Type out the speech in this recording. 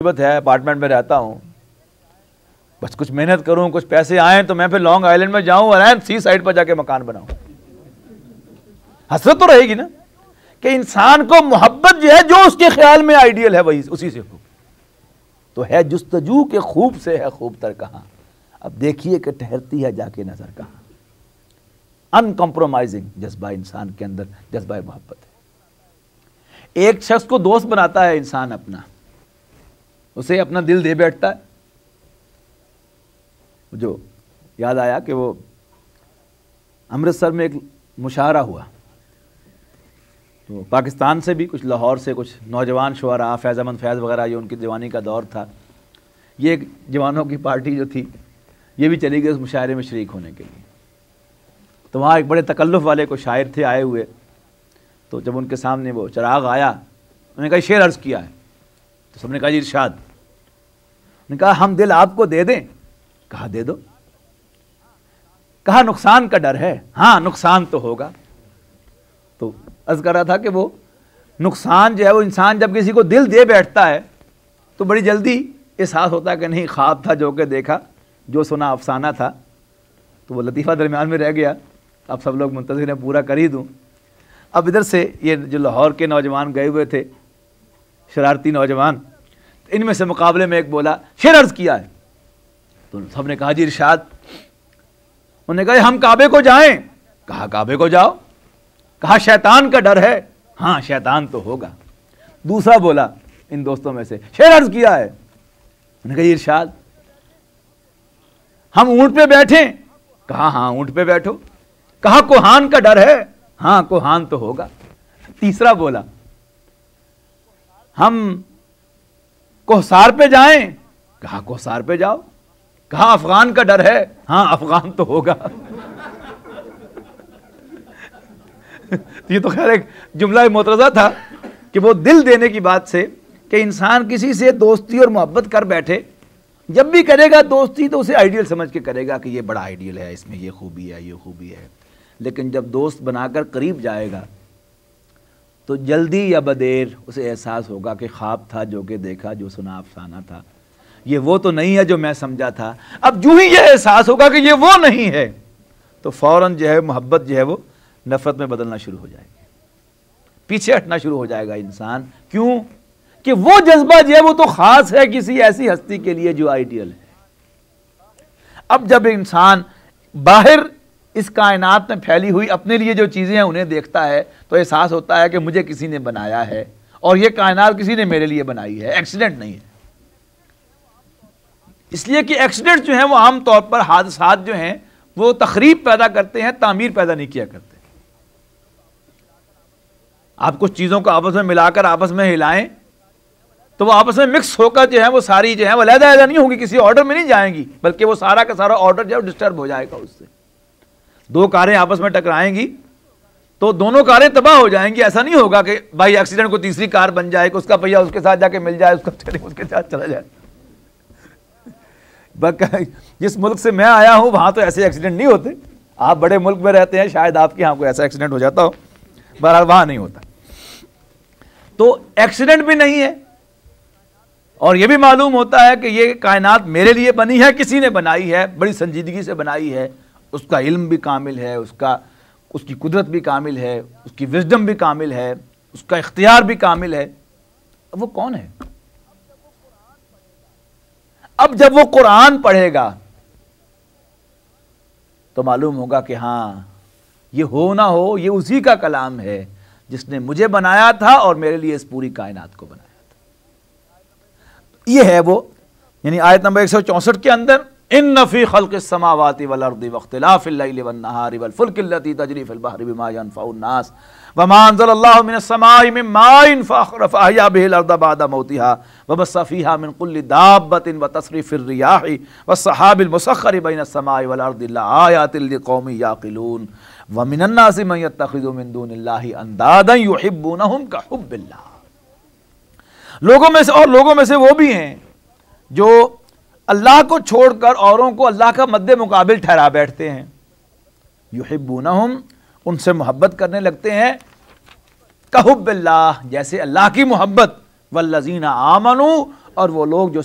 है, अपार्टमेंट में रहता हूँ, बस कुछ मेहनत करूँ, कुछ पैसे आए तो मैं फिर लॉन्ग आइलैंड में जाऊँ और सी साइड पर जाके मकान बनाऊँ। हसरत तो रहेगी ना कि इंसान को मोहब्बत जो है, जो उसके ख्याल में आइडियल है वही उसी से खूब तो है। जुस्तजू के खूब से है खूब तर कहाँ, अब देखिए कि ठहरती है जाके नजर कहाँ। अनकॉम्प्रोमाइजिंग जज्बा इंसान के अंदर, जज्बा मोहब्बत है। एक शख्स को दोस्त बनाता है इंसान अपना, उसे अपना दिल दे बैठता है। जो याद आया कि वो अमृतसर में एक मुशावरा हुआ, तो पाकिस्तान से भी कुछ, लाहौर से कुछ नौजवान शुअरा, फैज़ अहमद फैज़ वगैरह, ये उनकी जवानी का दौर था। ये एक जवानों की पार्टी जो थी ये भी चली गई उस मुशायरे में शरीक होने के लिए। तो वहाँ एक बड़े तकल्लुफ़ वाले को शायर थे आए हुए, तो जब उनके सामने वो चिराग आया, उन्होंने कहा शेर अर्ज़ किया है, तो सबने कहा जी इरशाद। उन्होंने कहा हम दिल आपको दे दें, कहा दे दो। कहा नुकसान का डर है, हाँ नुकसान तो होगा। तो अर्ज़ कर रहा था कि वो नुकसान जो है, वो इंसान जब किसी को दिल दे बैठता है तो बड़ी जल्दी एहसास होता है कि नहीं ख्वाब था जो कि देखा, जो सुना अफसाना था। तो वो लतीफ़ा दरमियान में रह गया, अब सब लोग मुंतज़िर हैं पूरा कर ही दूँ। अब इधर से ये जो लाहौर के नौजवान गए हुए थे, शरारती नौजवान, तो इनमें से मुकाबले में एक बोला शेर अर्ज़ किया है, तो सब ने कहा जी इरशाद। उन्होंने कहा हम काबे को जाएं, कहा काबे को जाओ। कहा शैतान का डर है, हाँ शैतान तो होगा। दूसरा बोला इन दोस्तों में से शेर अर्ज़ किया है, उन्होंने कहा इरशाद। हम ऊंट पे बैठें, कहा हाँ ऊंट पे बैठो। कहा कोहान का डर है, हाँ कोहान तो होगा। तीसरा बोला हम कोहसार पे जाएं, कहा कोहसार पे जाओ। कहा अफगान का डर है, हाँ अफगान तो होगा। ये तो खैर एक जुमला मोतरज़ा था कि वो दिल देने की बात से, कि इंसान किसी से दोस्ती और मोहब्बत कर बैठे, जब भी करेगा दोस्ती तो उसे आइडियल समझ के करेगा कि ये बड़ा आइडियल है, इसमें ये खूबी है, ये खूबी है। लेकिन जब दोस्त बनाकर करीब जाएगा तो जल्दी या बदेर उसे एहसास होगा कि ख्वाब था जो कि देखा, जो सुना अफसाना था, ये वो तो नहीं है जो मैं समझा था। अब जो ही ये एहसास होगा कि ये वो नहीं है, तो फौरन जो है मोहब्बत जो है वो नफरत में बदलना शुरू हो जाएगी, पीछे हटना शुरू हो जाएगा इंसान। क्यों कि वो जज्बा जो है वो तो खास है किसी ऐसी हस्ती के लिए जो आइडियल है। अब जब इंसान बाहर इस कायनात में फैली हुई अपने लिए जो चीज़ें हैं उन्हें देखता है, तो एहसास होता है कि मुझे किसी ने बनाया है और ये कायनात किसी ने मेरे लिए बनाई है, एक्सीडेंट नहीं है। इसलिए कि एक्सीडेंट जो है वो आम तौर पर, हादसात जो हैं वो तखरीब पैदा करते हैं, तामीर पैदा नहीं किया करते। आप कुछ चीज़ों को आपस में मिलाकर आपस में हिलाएं तो वो आपस में मिक्स होकर जो है वो सारी जो है वो अलग-अलग नहीं होगी, किसी ऑर्डर में नहीं जाएंगी, बल्कि वो सारा का सारा ऑर्डर जो है डिस्टर्ब हो जाएगा उससे। दो कारें आपस में टकराएंगी तो दोनों कारें तबाह हो जाएंगी। ऐसा नहीं होगा कि भाई एक्सीडेंट को तीसरी कार बन जाए, उसका पहिया उसके साथ जाके मिल जाए, उसका उसके साथ चला जाए। जिस मुल्क से मैं आया हूं वहां तो ऐसे एक्सीडेंट नहीं होते। आप बड़े मुल्क में रहते हैं, शायद आपके यहाँ कोई ऐसा एक्सीडेंट हो जाता हो, बहरहाल वहां नहीं होता। तो एक्सीडेंट भी नहीं है और यह भी मालूम होता है कि ये कायनात मेरे लिए बनी है, किसी ने बनाई है, बड़ी संजीदगी से बनाई है, उसका इल्म भी कामिल है, उसकी कुदरत भी कामिल है, उसकी विजडम भी कामिल है, उसका इख्तियार भी कामिल है। अब वो कौन है? अब जब वो कुरान पढ़ेगा तो मालूम होगा कि हाँ ये हो ना हो, ये उसी का कलाम है जिसने मुझे बनाया था और मेरे लिए इस पूरी कायनात को बनाया था। ये है वो, यानी आयत नंबर 164 के अंदर इन्न फी खल्क़िस समावाति वल अर्दि वख्तिलाफ़िल लैलि वन नहारि वल फुल्किल लती तजरी फिल बहरि बिमा यनफ़उन नास वमा अंज़लल्लाहु मिनस समाइ मिन माइन फ़अहया बिहिल अर्द बअद मौतिहा वबस्सा फ़ीहा मिन कुल्लि दाब्बतिन व तस्रीफ़िर रियाहि वस्सहाबिल मुसख़्ख़रि बैनस समाइ वल अर्दि लआयातिन लिक़ौमिन याक़िलून व मिनन नासि मन यत्तख़िज़ु मिन दूनिल्लाहि अंदादन युहिब्बूनहुम कहुब्बिल्लाह। लोगों में से वो भी हैं जो अल्लाह को छोड़कर औरों को अल्लाह का मद्दे मुकाबिल ठहरा बैठते हैं। युहिब्बूनहुम, उनसे मोहब्बत करने लगते हैं, कहुब्बिल्लाह, जैसे अल्लाह की मोहब्बत, वल्लज़ीना आमनू, और वो लोग जो